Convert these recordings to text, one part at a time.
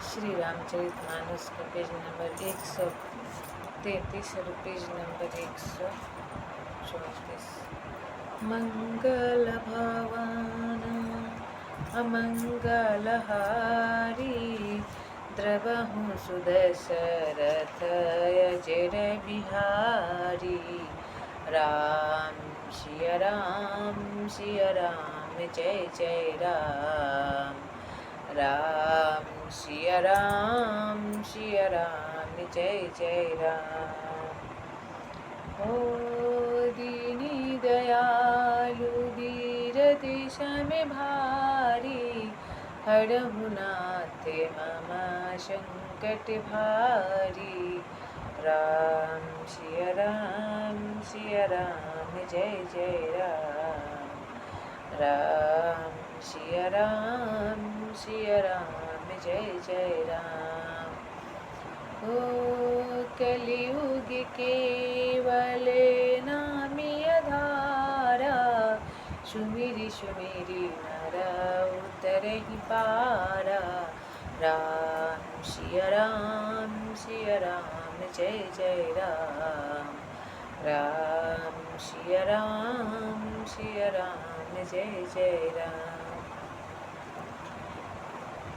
श्री रामचरितमानस का page number 133 और page number 134। मंगल भवन अमंगलहारी द्रवहु सुदशरथ अजर बिहारी। राम सिया राम जय जय राम। राम सिया राम जय जय राम। हो दीनी दयालु वीर देश में भारी हरहु नाथ मम संकट भारी। राम सिया राम जय जय राम। राम सिया राम जय जय राम। ओ कलियुग केवल नामी आधारा सुमिरि सुमिरि नर उतरहि पारा। राम सिया राम जय जय राम। राम सिया राम जय जय राम।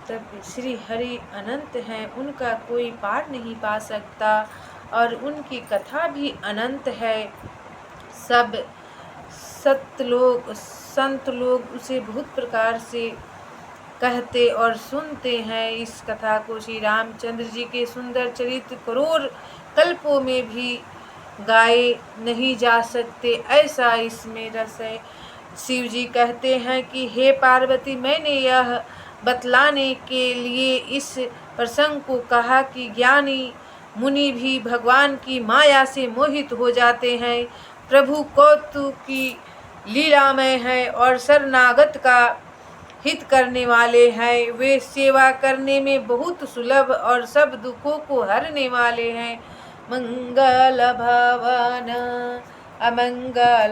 तब श्री हरि अनंत हैं, उनका कोई पार नहीं पा सकता और उनकी कथा भी अनंत है। सब संत लोग उसे बहुत प्रकार से कहते और सुनते हैं। इस कथा को श्री रामचंद्र जी के सुंदर चरित्र करोड़ कल्पों में भी गाए नहीं जा सकते, ऐसा इसमें रस है। शिव जी कहते हैं कि हे पार्वती, मैंने यह बतलाने के लिए इस प्रसंग को कहा कि ज्ञानी मुनि भी भगवान की माया से मोहित हो जाते हैं। प्रभु कौतुक की लीलामय है और शरणागत का हित करने वाले हैं। वे सेवा करने में बहुत सुलभ और सब दुखों को हरने वाले हैं। मंगल भवन अमंगलहारी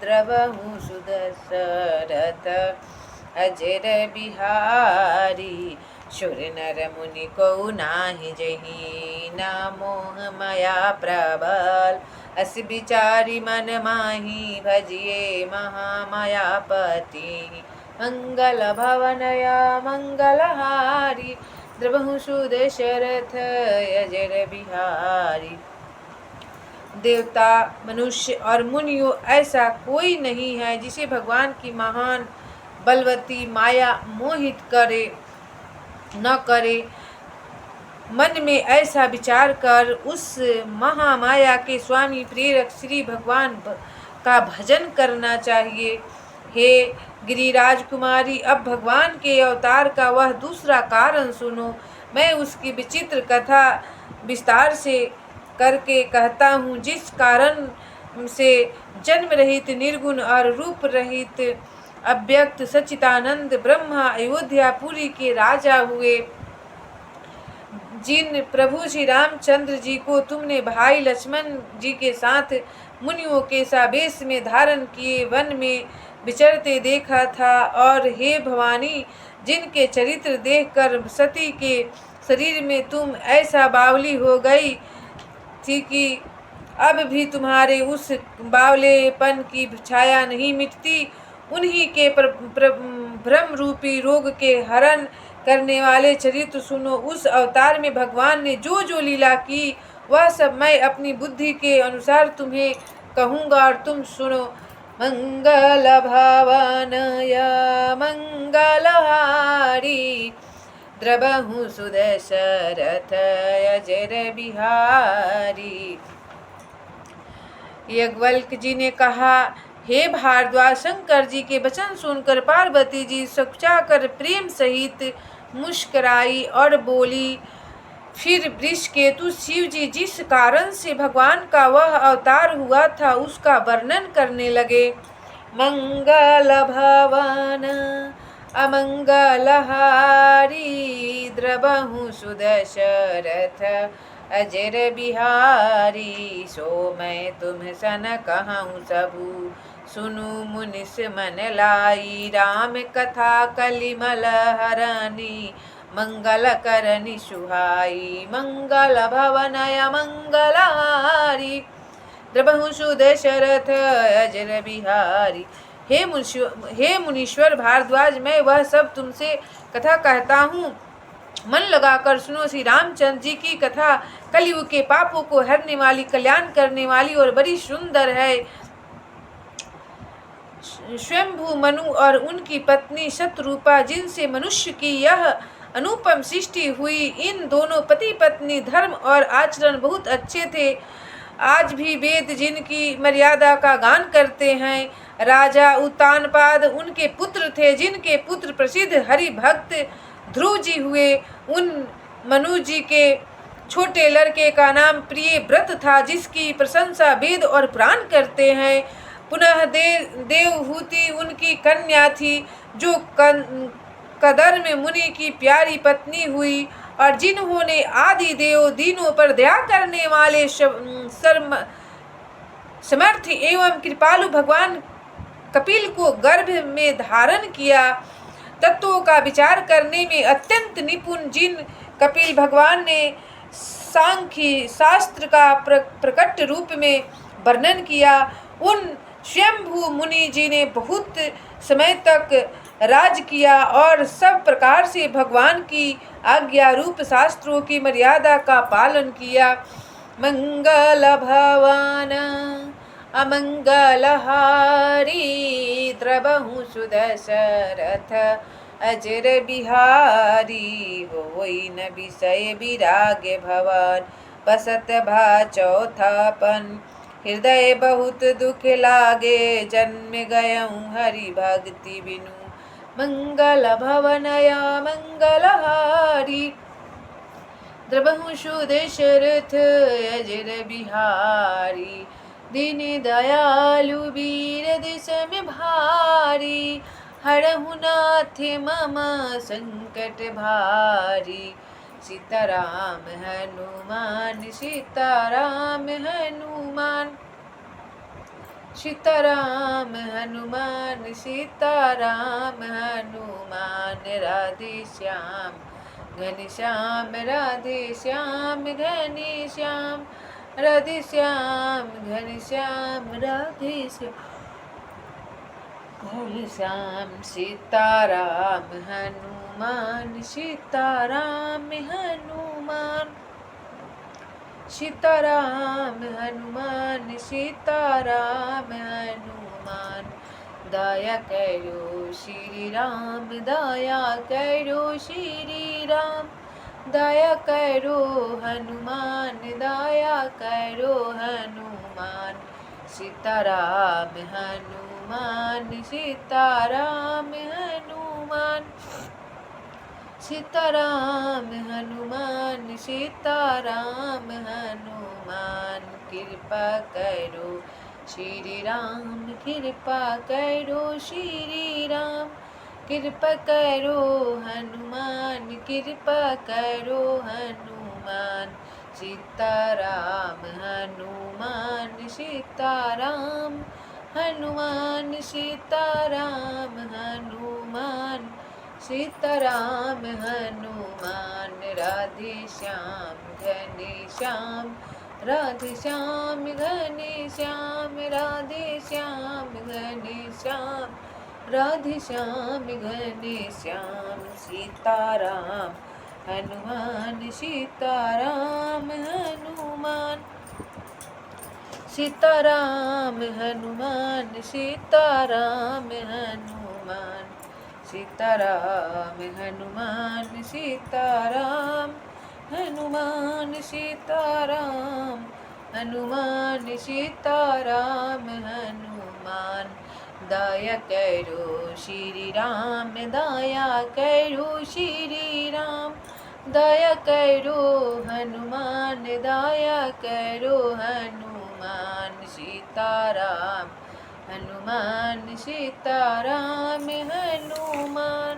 द्रवहु सुदशरथ अजर बिहारी। सुर नर मुनि को नाही जही ना मोह माया प्रबल। अस विचारी मन माही भजिए महामायापति। मंगल भवनया मंगलहारी द्रवहु सुदशरथ अजर बिहारी। देवता, मनुष्य और मुनियों, ऐसा कोई नहीं है जिसे भगवान की महान बलवती माया मोहित न करे। मन में ऐसा विचार कर उस महामाया के स्वामी प्रेरक श्री भगवान का भजन करना चाहिए। हे गिरिराज कुमारी, अब भगवान के अवतार का वह दूसरा कारण सुनो। मैं उसकी विचित्र कथा विस्तार से करके कहता हूँ, जिस कारण से जन्म रहित निर्गुण और रूप रहित अव्यक्त सच्चिदानंद ब्रह्मा अयोध्यापुरी के राजा हुए। जिन प्रभु श्री रामचंद्र जी को तुमने भाई लक्ष्मण जी के साथ मुनियों के सा वेश में धारण किए वन में विचरते देखा था, और हे भवानी, जिनके चरित्र देखकर सती के शरीर में तुम ऐसा बावली हो गई थी कि अब भी तुम्हारे उस बावलेपन की छाया नहीं मिटती, उन्हीं के भ्रम रूपी रोग के हरण करने वाले चरित्र सुनो। उस अवतार में भगवान ने जो जो लीला की वह सब मैं अपनी बुद्धि के अनुसार तुम्हें कहूँगा और तुम सुनो। मंगल भवन मंगलहारी द्रवहु सुदशरथ अजर बिहारी। याज्ञवल्क्य जी ने कहा, हे भारद्वाज, शंकर जी के वचन सुनकर पार्वती जी सकुचाकर प्रेम सहित मुस्कुराई और बोली। फिर वृषकेतु शिव जी जिस कारण से भगवान का वह अवतार हुआ था उसका वर्णन करने लगे। मंगल भवन अमंगलहारी द्रवहु सुदशरथ अजर बिहारी। सो मैं तुम सन कहूँ सबू सुनु मुनिस मन लाई। राम कथा कलिमल हरनी मंगलकरनि सुहाई, मंगल भवनय मंगलहारी, द्रवहुषु दशरथ अजर बिहारी। हे मुनीश्वर भारद्वाज, मैं वह सब तुमसे कथा कहता हूँ, मन लगाकर सुनो। श्री रामचंद्र जी की कथा कलयुग के पापों को हरने वाली, कल्याण करने वाली और बड़ी सुंदर है। स्वयंभू मनु और उनकी पत्नी शतरूपा, जिनसे मनुष्य की यह अनुपम सृष्टि हुई, इन दोनों पति पत्नी धर्म और आचरण बहुत अच्छे थे। आज भी वेद जिनकी मर्यादा का गान करते हैं। राजा उत्तानपाद उनके पुत्र थे, जिनके पुत्र प्रसिद्ध हरि भक्त ध्रुव जी हुए। उन मनु जी के छोटे लड़के का नाम प्रिय व्रत था, जिसकी प्रशंसा वेद और पुराण करते हैं। पुनः देवहूति उनकी कन्या थी, जो कदर्म मुनि की प्यारी पत्नी हुई, और जिन्होंने आदि देव दीनों पर दया करने वाले समर्थ एवं कृपालु भगवान कपिल को गर्भ में धारण किया। तत्वों का विचार करने में अत्यंत निपुण जिन कपिल भगवान ने सांख्य शास्त्र का प्रकट रूप में वर्णन किया, उन स्वयंभू मुनि जी ने बहुत समय तक राज किया और सब प्रकार से भगवान की आज्ञा रूप शास्त्रों की मर्यादा का पालन किया। मंगल भवन अमंगलहारी, द्रवहुषु दशरथ अजर बिहारी, होई न विषय विराग्य भवन, बसत भा चौथापन, हृदय बहुत दुख लागे, जन्म गयऊँ हरि भक्ति बिनु, मंगल भवनय मंगलहारी, द्रवहुषु दशरथ अजर बिहारी, दीन दयालु वीर दिस में भारी, हरहु नाथ मम संकट भारी, सीताराम हनुमान सीताराम हनुमान, सीताराम हनुमान सीताराम हनुमान, राधे श्याम घनश्याम राधे श्याम घनश्याम, राधे श्याम घनश्याम राधे श्याम घनश्याम, सीताराम हनुमान सीताराम हनुमान, सीताराम हनुमान सीताराम हनुमान, दया करो श्री राम दया करो श्री राम, दया करो हनुमान दया करो हनुमान, सीताराम हनुमान सीताराम हनुमान, सीताराम हनुमान सीताराम हनुमान, कृपा करो श्री राम कृपा करो श्री राम, कृपा करो हनुमान कृपा करो हनुमान, सीताराम हनुमान सीताराम हनुमान, सीताराम हनुमान सीताराम हनुमान, राधे श्याम घनश्याम राधे श्याम घनश्याम, राधे श्याम घनश्याम राधे श्याम घनश्याम, सीताराम हनुमान सीताराम हनुमान, सीताराम हनुमान सीताराम हनुमान, सीताराम हनुमान सीताराम हनुमान, सीताराम हनुमान सीताराम हनुमान, दया करो श्री राम दया करो श्री राम, दया करो हनुमान दया करो हनुमान, सीताराम हनुमान सीताराम हनुमान।